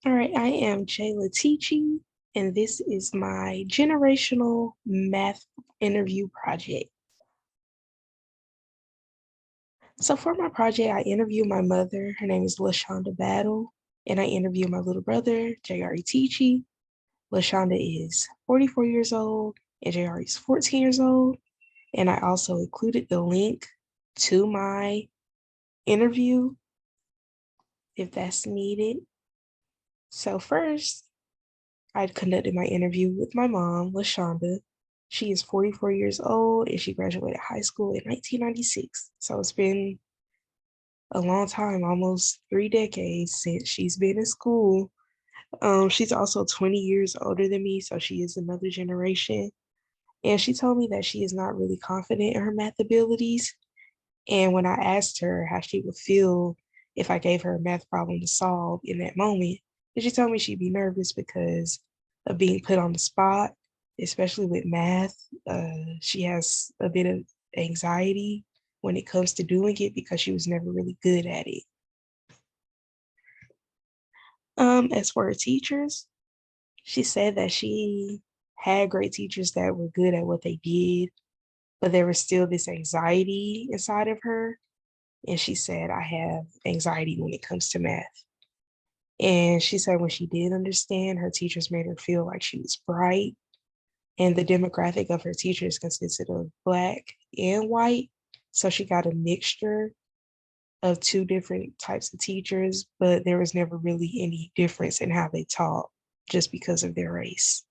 All right, I am Jayla Teaching, and this is my generational math interview project. So for my project, I interview my mother. Her name is LaShonda Battle, and I interview my little brother, J.R.E. Teachy. LaShonda is 44 years old, and J.R.E. is 14 years old. And I also included the link to my interview if that's needed. So first, I conducted my interview with my mom, LaShonda. She is 44 years old and she graduated high school in 1996. So it's been a long time, almost 3 decades since she's been in school. She's also 20 years older than me, so she is another generation. And she told me that she is not really confident in her math abilities. And when I asked her how she would feel if I gave her a math problem to solve in that moment, and she told me she'd be nervous because of being put on the spot, especially with math. She has a bit of anxiety when it comes to doing it because she was never really good at it. As for her teachers, she said that she had great teachers that were good at what they did, but there was still this anxiety inside of her. And she said, I have anxiety when it comes to math. And she said when she did understand, her teachers made her feel like she was bright. And the demographic of her teachers consisted of Black and white. So she got a mixture of two different types of teachers, but there was never really any difference in how they taught just because of their race.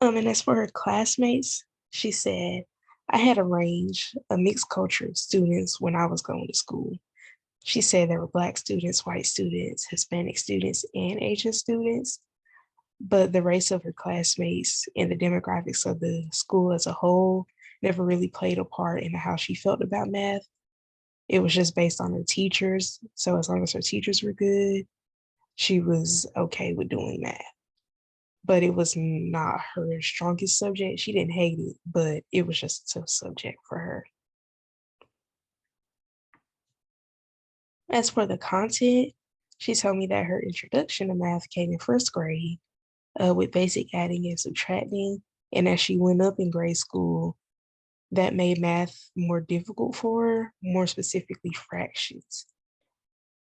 And as for her classmates, she said, I had a range, a mixed culture of students when I was going to school. She said there were Black students, white students, Hispanic students, and Asian students, but the race of her classmates and the demographics of the school as a whole never really played a part in how she felt about math. It was just based on her teachers. So as long as her teachers were good, she was okay with doing math. But it was not her strongest subject. She didn't hate it, but it was just a tough subject for her. As for the content, she told me that her introduction to math came in first grade with basic adding and subtracting. And as she went up in grade school, that made math more difficult for her, more specifically fractions.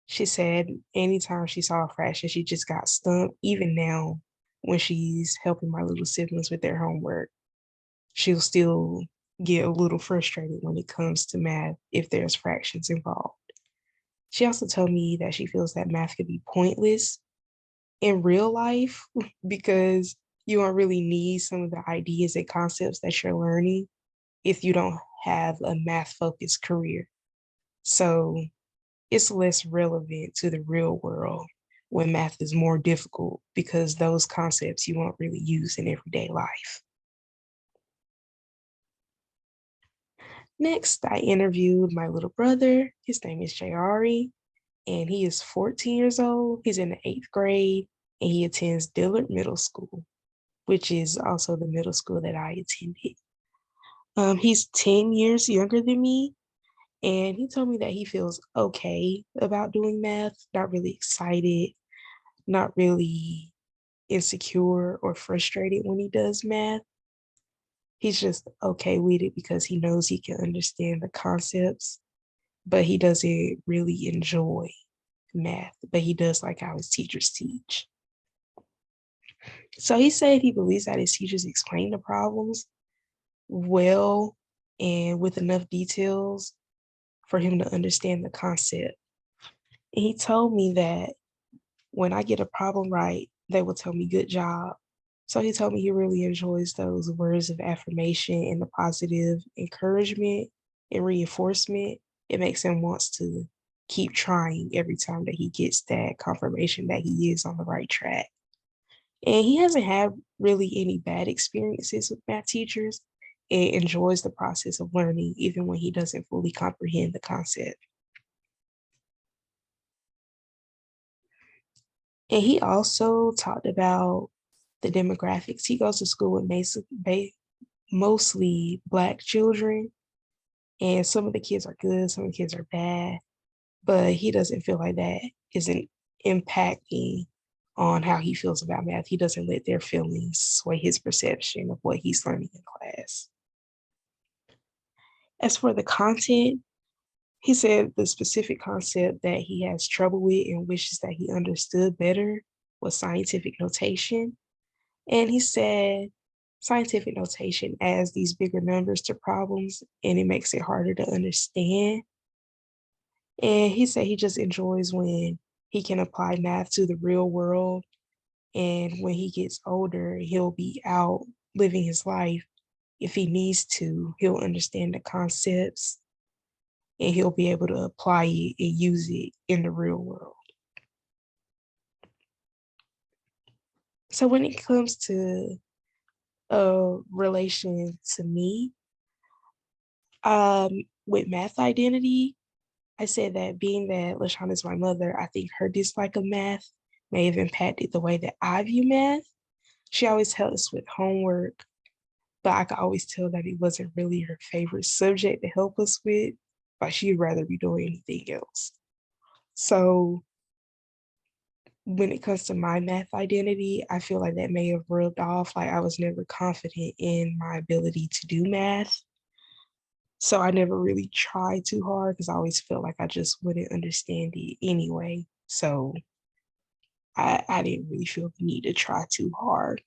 She said anytime she saw a fraction, she just got stumped. Even now, when she's helping my little siblings with their homework, she'll still get a little frustrated when it comes to math if there's fractions involved. She also told me that she feels that math could be pointless in real life because you don't really need some of the ideas and concepts that you're learning if you don't have a math focused career. So it's less relevant to the real world when math is more difficult because those concepts you won't really use in everyday life. Next, I interviewed my little brother. His name is J.R.E., and he is 14 years old. He's in the 8th grade, and he attends Dillard Middle School, which is also the middle school that I attended. He's 10 years younger than me, and he told me that he feels okay about doing math, not really excited, not really insecure or frustrated when he does math. He's just okay with it because he knows he can understand the concepts, but he doesn't really enjoy math, but he does like how his teachers teach. So he said he believes that his teachers explain the problems well and with enough details for him to understand the concept. And he told me that when I get a problem right, they will tell me good job. So he told me he really enjoys those words of affirmation and the positive encouragement and reinforcement. It makes him wants to keep trying every time that he gets that confirmation that he is on the right track. And he hasn't had really any bad experiences with math teachers and enjoys the process of learning even when he doesn't fully comprehend the concept. And he also talked about the demographics. He goes to school with mostly Black children, And some of the kids are good, some of the kids are bad, but he doesn't feel like that isn't impacting on how he feels about math. He doesn't let their feelings sway his perception of what he's learning in class. As for the content, he said the specific concept that he has trouble with and wishes that he understood better was scientific notation. And he said scientific notation adds these bigger numbers to problems and it makes it harder to understand. And he said he just enjoys when he can apply math to the real world. And when he gets older, he'll be out living his life. If he needs to, he'll understand the concepts and he'll be able to apply it and use it in the real world. So when it comes to a relation to me, with math identity, I said that being that LaShawn is my mother, I think her dislike of math may have impacted the way that I view math. She always helps with homework, but I could always tell that it wasn't really her favorite subject to help us with, but she'd rather be doing anything else. So when it comes to my math identity, I feel like that may have rubbed off. Like I was never confident in my ability to do math. So I never really tried too hard because I always felt like I just wouldn't understand it anyway. So I didn't really feel the need to try too hard.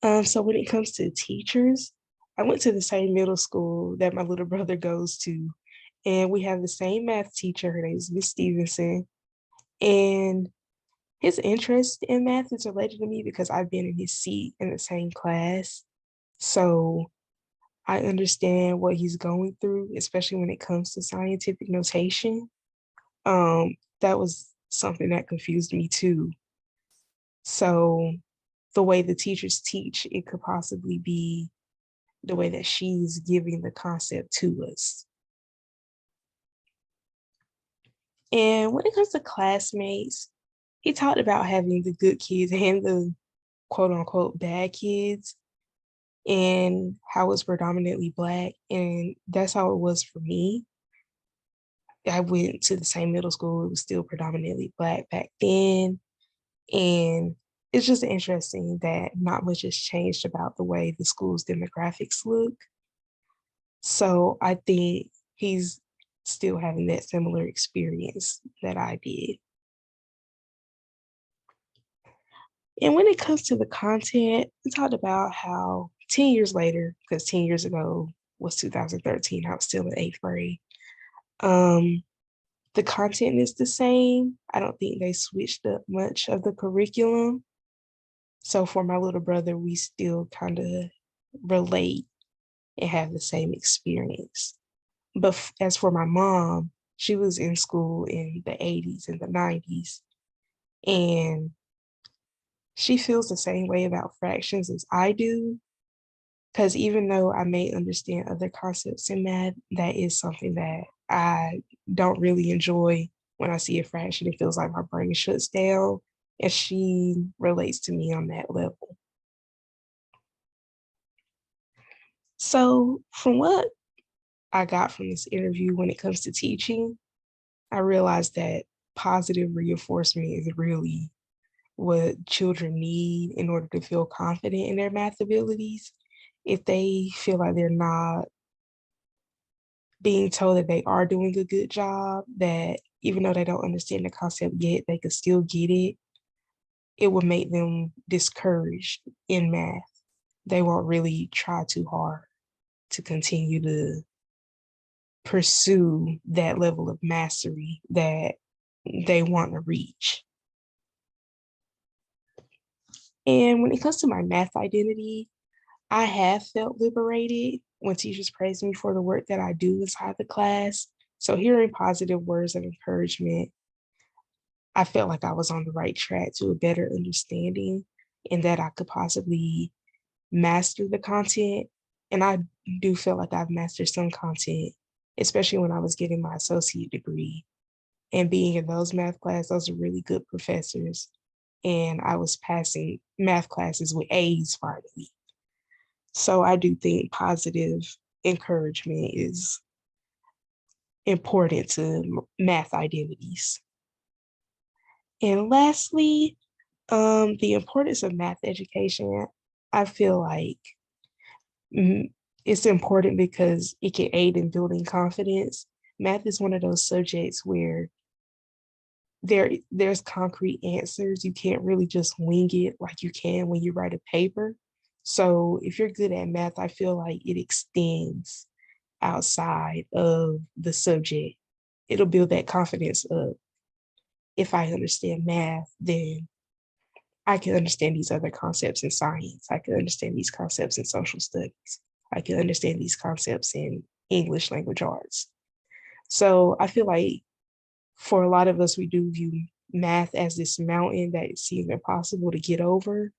So when it comes to teachers, I went to the same middle school that my little brother goes to, and we have the same math teacher. Her name is Miss Stevenson, and his interest in math is related to me because I've been in his seat in the same class. So I understand what he's going through, especially when it comes to scientific notation. That was something that confused me too. So the way the teachers teach, it could possibly be the way that she's giving the concept to us. And when it comes to classmates, he talked about having the good kids and the quote unquote bad kids and how it's predominantly Black. And that's how it was for me. I went to the same middle school, it was still predominantly Black back then. And it's just interesting that not much has changed about the way the school's demographics look. So I think he's still having that similar experience that I did. And when it comes to the content, we talked about how 10 years later, because 10 years ago was 2013, I was still in eighth grade. Um, the content is the same. I don't think they switched up much of the curriculum. So for my little brother, we still kind of relate and have the same experience. But as for my mom, she was in school in the 80s and the 90s, and she feels the same way about fractions as I do. Because even though I may understand other concepts in math, that is something that I don't really enjoy. When I see a fraction, it feels like my brain shuts down, and she relates to me on that level. So, from what I got from this interview when it comes to teaching, I realized that positive reinforcement is really what children need in order to feel confident in their math abilities. If they feel like they're not being told that they are doing a good job, that even though they don't understand the concept yet, they could still get it, it will make them discouraged in math. They won't really try too hard to continue to pursue that level of mastery that they want to reach. And when it comes to my math identity, I have felt liberated when teachers praise me for the work that I do inside the class. So hearing positive words of encouragement, I felt like I was on the right track to a better understanding and that I could possibly master the content. And I do feel like I've mastered some content, especially when I was getting my associate degree. And being in those math classes, those are really good professors. And I was passing math classes with A's finally. So I do think positive encouragement is important to math identities. And lastly, the importance of math education, I feel like mm, it's important because it can aid in building confidence. Math is one of those subjects where there's concrete answers. You can't really just wing it like you can when you write a paper. So if you're good at math, I feel like it extends outside of the subject. It'll build that confidence up. If I understand math, then I can understand these other concepts in science. I can understand these concepts in social studies. I can understand these concepts in English language arts. So I feel like for a lot of us, we do view math as this mountain that seems impossible to get over.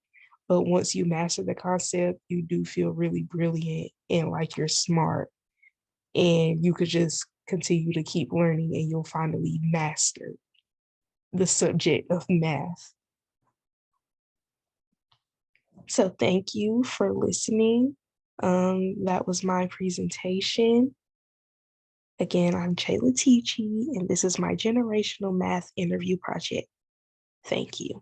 But once you master the concept, you do feel really brilliant and like you're smart. And you could just continue to keep learning and you'll finally master the subject of math. So thank you for listening. That was my presentation. Again, I'm Chayla Teachy, and this is my generational math interview project. Thank you.